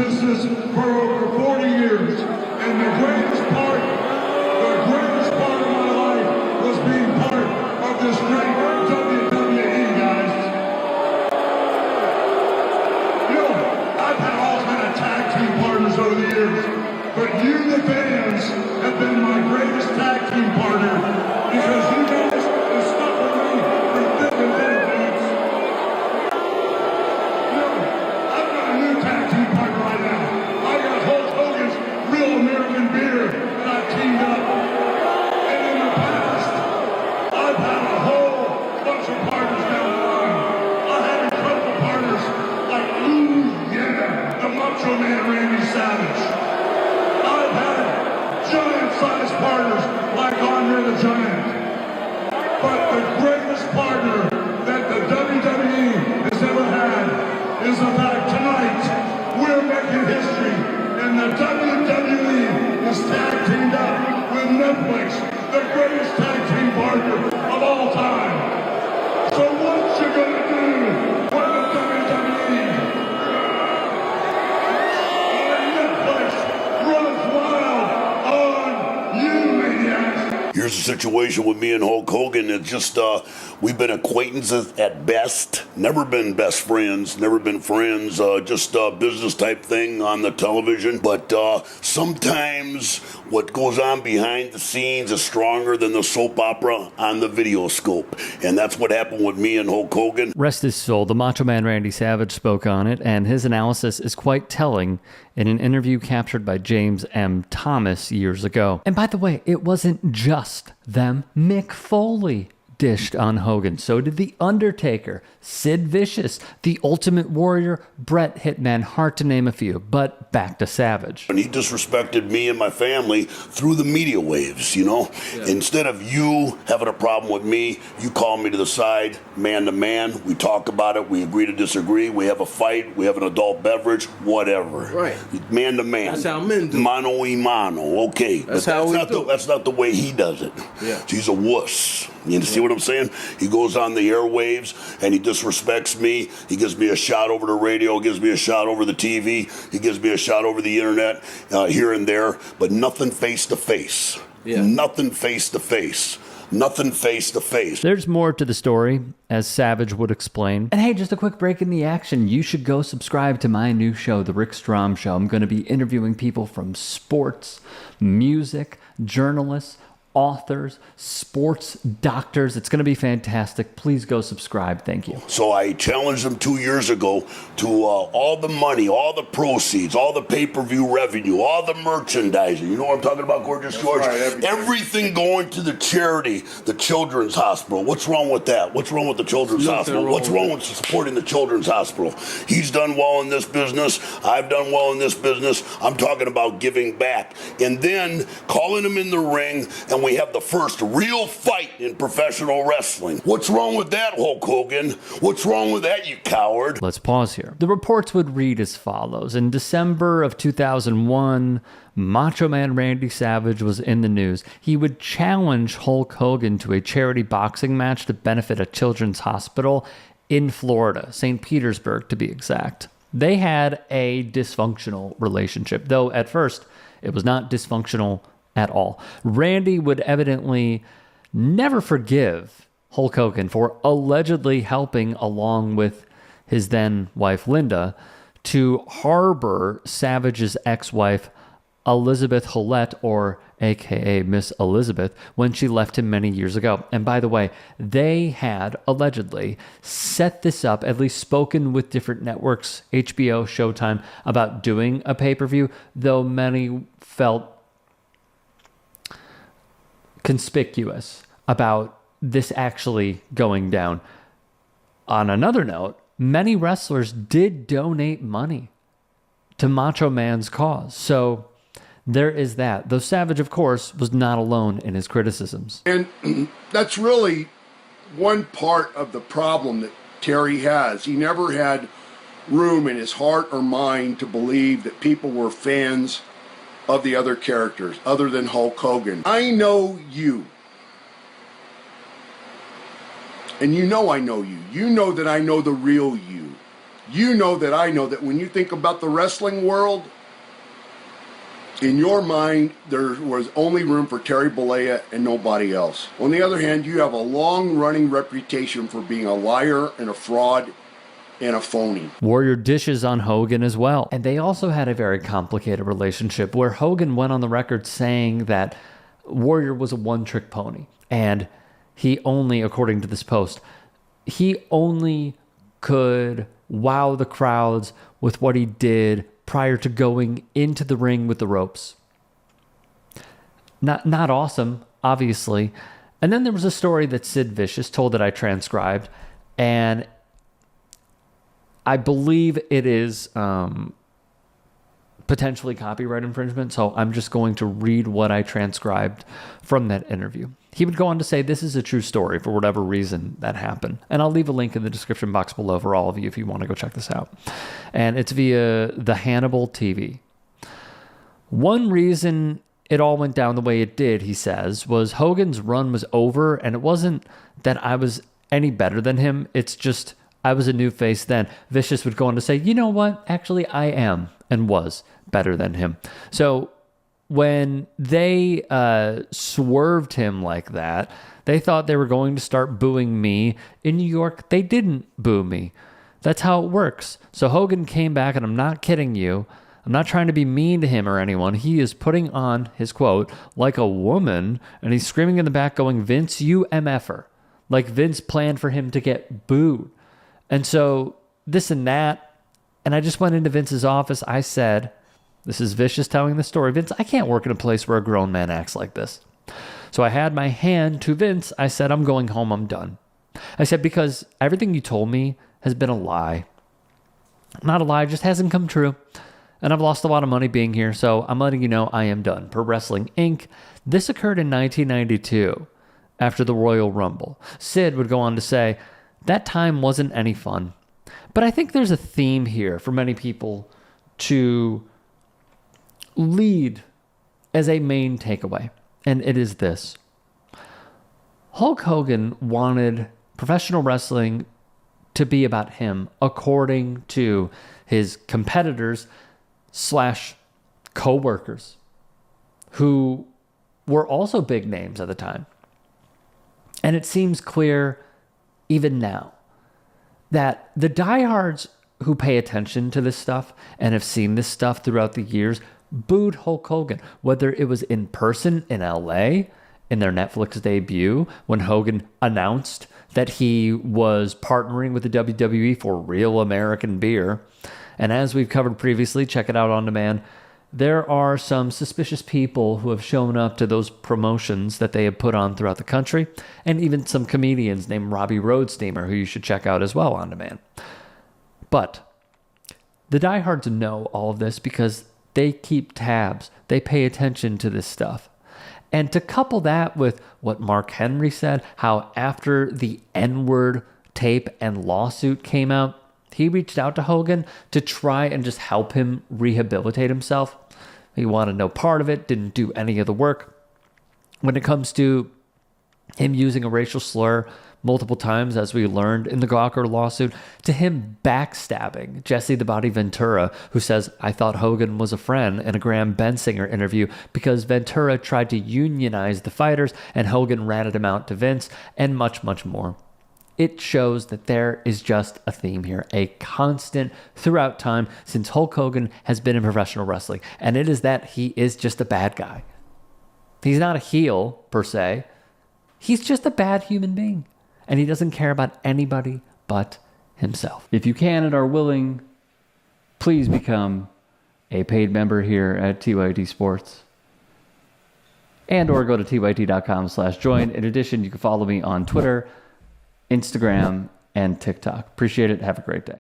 business for over 40 years, and the greatest part of my life was being part of this great WWE, guys. You know, I've had all kind of tag team partners over the years, but you, the fans, have been my greatest tag team partner because you guys have stuck with me through thick and thin, fans. You know, I've got a new tag team partner right now. I got Hulk Hogan's Real American Beer that I've teamed up. And in the past, I've had a whole bunch of partners down the line. I've had incredible partners like, the Macho Man Randy Savage. I've had giant-sized partners like Andre the Giant. But the greatest partner that the WWE has ever had is the fact tonight we're making history, and the WWE is tag teamed up with Netflix, the greatest tag team partner of all time. So what you gonna do when the WWE Netflix runs wild on you, maniacs? Here's the situation with me and Hulk Hogan. It's just, we've been acquaintances at best. Never been best friends, never been friends, just a business type thing on the television. But sometimes what goes on behind the scenes is stronger than the soap opera on the video scope. And that's what happened with me and Hulk Hogan. Rest his soul, the Macho Man Randy Savage spoke on it, and his analysis is quite telling in an interview captured by James M. Thomas years ago. And by the way, it wasn't just them. Mick Foley dished on Hogan. So did The Undertaker, Sid Vicious, The Ultimate Warrior, Bret Hitman Hart, to name a few. But back to Savage. And he disrespected me and my family through the media waves, you know? Yeah. Instead of you having a problem with me, you call me to the side, man to man. We talk about it. We agree to disagree. We have a fight. We have an adult beverage, whatever. Right. Man to man. That's how men do. Mano y mano. Okay. That's how we do. That's not the way he does it. Yeah. He's a wuss. You see what I'm saying? He goes on the airwaves and he disrespects me. He gives me a shot over the radio, gives me a shot over the TV, he gives me a shot over the internet, here and there, but nothing face to face. Nothing face to face. Nothing face to face. There's more to the story, as Savage would explain. And hey, just a quick break in the action. You should go subscribe to my new show, The Rick Strom Show. I'm going to be interviewing people from sports, music, journalists, authors, sports doctors. It's going to be fantastic. Please go subscribe. Thank you. So I challenged them 2 years ago to all the money, all the proceeds, all the pay-per-view revenue, all the merchandising. You know what I'm talking about, Gorgeous George? Right, everything going to the charity, the Children's Hospital. What's wrong with that? What's wrong with the Children's Hospital? What's wrong with supporting the Children's Hospital? He's done well in this business. I've done well in this business. I'm talking about giving back. And then calling him in the ring, and we have the first real fight in professional wrestling. What's wrong with that, Hulk Hogan? What's wrong with that, you coward? Let's pause here. The reports would read as follows. In December of 2001, Macho Man Randy Savage was in the news. He would challenge Hulk Hogan to a charity boxing match to benefit a children's hospital in Florida, St. Petersburg to be exact. They had a dysfunctional relationship, though at first it was not dysfunctional at all. Randy would evidently never forgive Hulk Hogan for allegedly helping, along with his then wife Linda, to harbor Savage's ex-wife Elizabeth Hulett, or aka Miss Elizabeth, when she left him many years ago. And by the way, they had allegedly set this up, at least spoken with different networks, HBO, Showtime, about doing a pay-per-view, though many felt conspicuous about this actually going down. On another note, many wrestlers did donate money to Macho Man's cause. So there is that. Though Savage, of course, was not alone in his criticisms. And that's really one part of the problem that Terry has. He never had room in his heart or mind to believe that people were fans of the other characters, other than Hulk Hogan. I know you. And you know I know you. You know that I know the real you. You know that I know that when you think about the wrestling world, in your mind, there was only room for Terry Bollea and nobody else. On the other hand, you have a long-running reputation for being a liar and a fraud and a phony. Warrior dishes on Hogan as well. And they also had a very complicated relationship where Hogan went on the record saying that Warrior was a one-trick pony. And he only, according to this post, he only could wow the crowds with what he did prior to going into the ring with the ropes. Not awesome, obviously. And then there was a story that Sid Vicious told that I transcribed, and I believe it is potentially copyright infringement, so I'm just going to read what I transcribed from that interview. He would go on to say, this is a true story for whatever reason that happened. And I'll leave a link in the description box below for all of you if you want to go check this out. And it's via the Hannibal TV. One reason it all went down the way it did, he says, was Hogan's run was over, and it wasn't that I was any better than him. It's just I was a new face then. Vicious would go on to say, you know what? Actually, I am and was better than him. So when they swerved him like that, they thought they were going to start booing me. In New York, they didn't boo me. That's how it works. So Hogan came back, and I'm not kidding you. I'm not trying to be mean to him or anyone. He is putting on his quote like a woman, and he's screaming in the back going, Vince, you MFer. Like Vince planned for him to get booed. And so this and that, and I just went into Vince's office. I said, this is Vicious telling the story. Vince, I can't work in a place where a grown man acts like this. So I had my hand to Vince. I said, I'm going home. I'm done. I said, because everything you told me has been a lie. Not a lie, just hasn't come true. And I've lost a lot of money being here, so I'm letting you know I am done. Pro Wrestling Inc. This occurred in 1992 after the Royal Rumble. Sid would go on to say, that time wasn't any fun. But I think there's a theme here for many people to lead as a main takeaway, and it is this. Hulk Hogan wanted professional wrestling to be about him, according to his competitors / co-workers, who were also big names at the time. And it seems clear even now that the diehards who pay attention to this stuff and have seen this stuff throughout the years booed Hulk Hogan, whether it was in person in LA in their Netflix debut when Hogan announced that he was partnering with the WWE for real American beer. And as we've covered previously, check it out on demand, there are some suspicious people who have shown up to those promotions that they have put on throughout the country, and even some comedians named Robbie Roadsteamer, who you should check out as well on demand. But the diehards know all of this because they keep tabs. They pay attention to this stuff. And to couple that with what Mark Henry said, how after the N-word tape and lawsuit came out, he reached out to Hogan to try and just help him rehabilitate himself. He wanted no part of it, didn't do any of the work. When it comes to him using a racial slur multiple times, as we learned in the Gawker lawsuit, to him backstabbing Jesse the Body Ventura, who says, I thought Hogan was a friend, in a Graham Bensinger interview because Ventura tried to unionize the fighters and Hogan ratted him out to Vince, and much, much more. It shows that there is just a theme here, a constant throughout time since Hulk Hogan has been in professional wrestling, and it is that he is just a bad guy. He's not a heel, per se. He's just a bad human being. And he doesn't care about anybody but himself. If you can and are willing, please become a paid member here at TYT Sports. And or go to tyt.com/join. In addition, you can follow me on Twitter, Instagram, and TikTok. Appreciate it. Have a great day.